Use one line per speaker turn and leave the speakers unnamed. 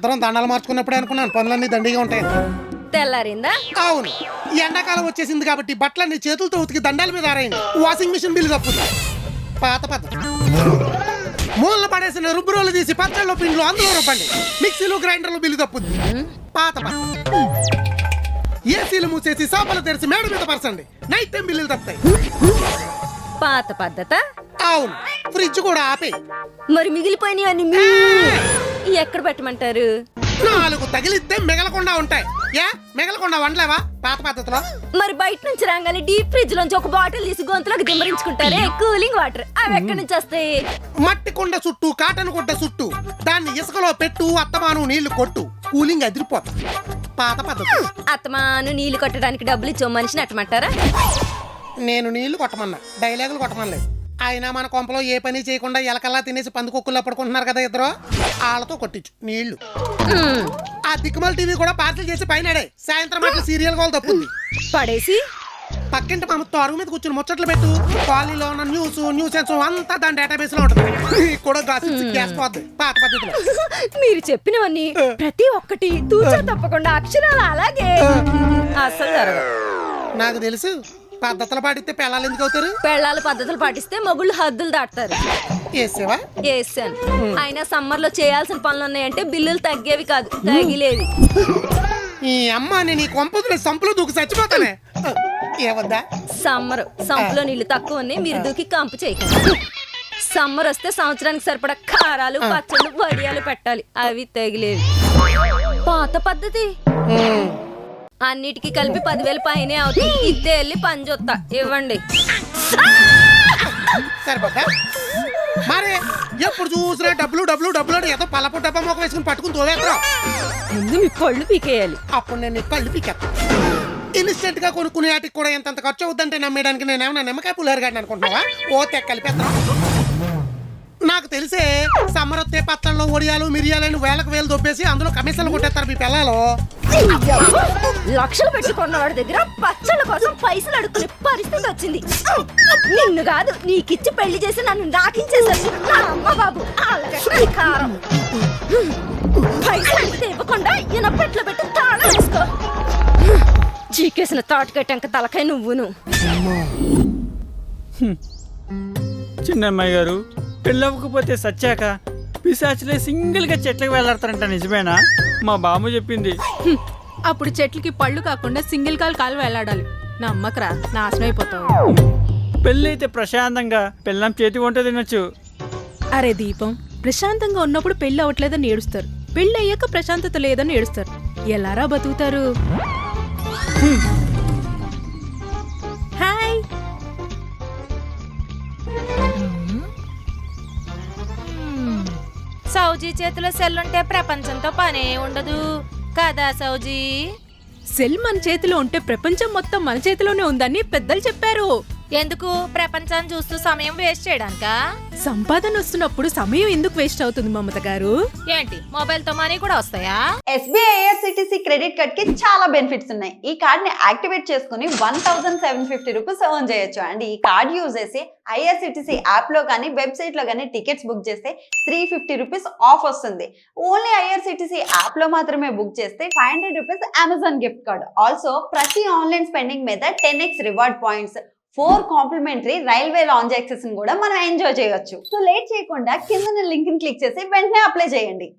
ఇద్దరం దండాలు మార్చుకున్నప్పుడే అనుకున్నాను పనులన్నీ దండిగా ఉంటాయి.
తెల్లారిందా?
అవును, ఈ ఎండాకాలం వచ్చేసింది కాబట్టి బట్టలన్నీ చేతులతో ఉతికి దండాల మీద ఆరాయండి. వాషింగ్ మిషన్ బిల్లు తప్పుతుంది. పాత పద్ధతి. మూలన పడేసిన రుబ్బురోలు తీసి పచ్చళ్ళు పిండ్లు అందులో రుబ్బండి. మిక్సీలు గ్రైండర్లు బిల్లు తప్పుద్ది. పాత పద్ధతి. ఏసీలు మూసేసి సోఫాలు తెరిచి మేడ మీద పరచండి. నైట్ టైం బిల్లులు తప్పుతాయి.
పాత పద్ధత.
అవును, ఫ్రిడ్జ్ కూడా ఆపే.
మరి మిగిలిపోయినవన్నీ ఎక్కడ పెట్టమంటారు?
4 తగిలిద్దే మిగలకుండా ఉంటాయి. మిగలకుండా వండలేవా పాత పద్ధతిలో?
మరి బయట నుంచి రాగానే డీప్ ఫ్రిడ్జ్ లోంచి ఒక బాటిల్ తీసి గొంతులోకి దిమ్మరించుకుంటారే కూలింగ్ వాటర్, అవి ఎక్కడి నుంచి వస్తాయి?
మట్టి కుండ చుట్టూ కాటన్ గుడ్డ చుట్టూ దాన్ని ఇసుకలో పెట్టు, అత్తమాను నీళ్లు కొట్టు, కూలింగ్ అదిరిపోతుంది. పాత పద్ధతి.
అత్తమాను నీళ్లు కొట్టడానికి డబ్బులు ఇచ్చే మనిషిని అట్టమంటారా?
నేను నీళ్లు కొట్టమన్నా, డైలాగులు కొట్టమనలేదు. అయినా మన కొంపలో ఏ పని చేయకుండా ఎలకల్లా తినేసి పందుకొక్కుల్లో పడుకుంటున్నారు కదా ఇద్దరు, వాళ్ళతో కొట్టించు నీళ్లు. ఆ దిక్కుమల్ టీవీ కూడా పార్సల్ చేసి పైన సాయంత్రం అట్లా సీరియల్ కూడా తప్పుంది
పడేసి
పక్కింటి మమ్మతో అరుగు మీద కూర్చుని ముచ్చట్లు పెట్టు. కాలనీలో ఉన్న న్యూస్ అంతా దాని డేటాబేస్ లో ఉంటుంది. కూడా గ్యాస్ పోద్ది పాత పద్ధతిలో.
మీరు చెప్పినవన్నీ ప్రతి ఒక్కటి తూచా తప్పకుండా అక్షరాలు అలాగే అసలు జరగదు.
నాకు తెలుసు, పద్ధతులు పాటిస్తే పెళ్ళాలు ఎందుకు అవుతారు?
పెళ్ళాలు పద్ధతులు పాటిస్తే మొగుళ్ళు హద్దులు దాటుతారు.
వేసేవా?
వేసాను. అయినా సమ్మర్ లో చేయాల్సిన పనులు ఉన్నాయంటే బిల్లులు తగ్గేవి కాదు, తగిలేవి.
ఈ అమ్మ నేను ఈ కొంపదులు సంపులో దూకి చచ్చిపోతానే. ఏవద్దా?
సంపులో నీళ్లు తక్కువ ఉన్నాయి, మీరు దూకి కంపు చేయకండి. సమ్మర్ వస్తే సంవత్సరానికి సరిపడా కారాలు పచ్చళ్ళు వడియాలు పెట్టాలి, అవి తగిలేవి. పాత పద్ధతి. అన్నిటికీ కలిపి 10,000 పైనే అవుతాయి. ఇద్దే వెళ్ళి పని చూస్తా, ఇవ్వండి.
సరిపోతా మరి ఎప్పుడు చూసినా డబ్బులు ఏదో పల్లపు డబ్బా మొక్క వేసుకుని పట్టుకుని తోవేస్తాం.
ముందు మీ కళ్ళు పీకేయాలి,
అప్పుడు నేను కళ్ళు పీకేస్తాను. ఇన్స్టెంట్ గా కొనుక్కునే వాటికి కూడా ఎంత ఖర్చు అవుద్దంటే నమ్మేయడానికి నేనేమన్నా నిమ్మకాయ పుల్లారుగాడిని అనుకుంటున్నావా? ఓ తెక్కలిపేస్తాం. నాకు తెలిసే సమ్మర్ వస్తే పచ్చళ్ళు ఒడియాలు మిరియాలని వేలకు దొబ్బేసి అందులో కమిషన్లు కొట్టేస్తారు మీ పిల్లలు.
లక్షలు పెట్టుకున్న వాడి దగ్గర పచ్చళ్ళ కోసం పైసలు అడుక్కునే పరిస్థితి వచ్చింది. నిన్ను కాదు నీకిచ్చి పెళ్లి చేసి నన్ను నాకించేసారు నా అమ్మ బాబు. కారం పైసలు అడిగితే ఇవ్వకుండా ఇనపెట్లో పెట్టి తాళం వేసుకో. చీకేసిన తాటు కట్టాక తలకాయ నువ్వును.
చిన్నమ్మాయి గారు, పెళ్ళవ్వకపోతే సచ్చాక పిశాచులే సింగిల్ గా చెట్లకు వెళ్ళాడతారంట, నిజమేనా? మా బామ్మ చెప్పింది.
అప్పుడు చెట్లకి పళ్ళు కాకుండా సింగిల్ కాలు వెళ్ళాడాలి. నా అమ్మకరా, నాశనం అయిపోతావు.
పెళ్ళి అయితే ప్రశాంతంగా పెళ్ళం చేతి వంట తినొచ్చు.
అరే దీపం, ప్రశాంతంగా ఉన్నప్పుడు పెళ్ళి అవ్వట్లేదని ఏడుస్తారు, పెళ్ళి అయ్యాక ప్రశాంతత లేదని ఏడుస్తారు. ఎలారా బతుకుతారు? హాయ్.
సౌజీ చేతిలో సెల్లుంటే ప్రపంచంతో పనే ఉండదు కదా సౌజీ?
సెల్ మన చేతిలో ఉంటే ప్రపంచం మొత్తం మన చేతిలోనే ఉందని పెద్దలు చెప్పారు.
ఎందుకు? ప్రపంచాన్ని చూస్తూ సమయం వేస్ట్ చేయడానికా?
సంపాదన వస్తున్నప్పుడు సమయం ఎందుకు వేస్ట్ అవుతుంది మమత గారు?
ఏంటి, మొబైల్ తో మనీ కూడా వస్తాయా?
SBI IRCTC క్రెడిట్ కార్డ్ కి చాలా బెనిఫిట్స్ ఉన్నాయి. ఈ కార్డ్ ని యాక్టివేట్ చేసుకుని 1750 రూపీస్ ఎర్న్ చేయొచ్చు. అండ్ ఈ కార్డ్ యూజ్ చేసి IRCTC యాప్ లో కానీ వెబ్సైట్ లో కానీ టికెట్స్ బుక్ చేస్తే 350 రూపీస్ ఆఫ్ వస్తుంది. ఓన్లీ IRCTC యాప్ లో మాత్రమే బుక్ చేస్తే 500 rupees Amazon gift card. Also ప్రతి ఆన్లైన్ స్పెండింగ్ మీద 10x reward points, 4 complimentary railway lounge access కూడా మనం ఎంజాయ్ చేయొచ్చు. సో లేట్ చేయకుండా కింద లింక్ ని క్లిక్ చేసి వెంటనే అప్లై చేయండి.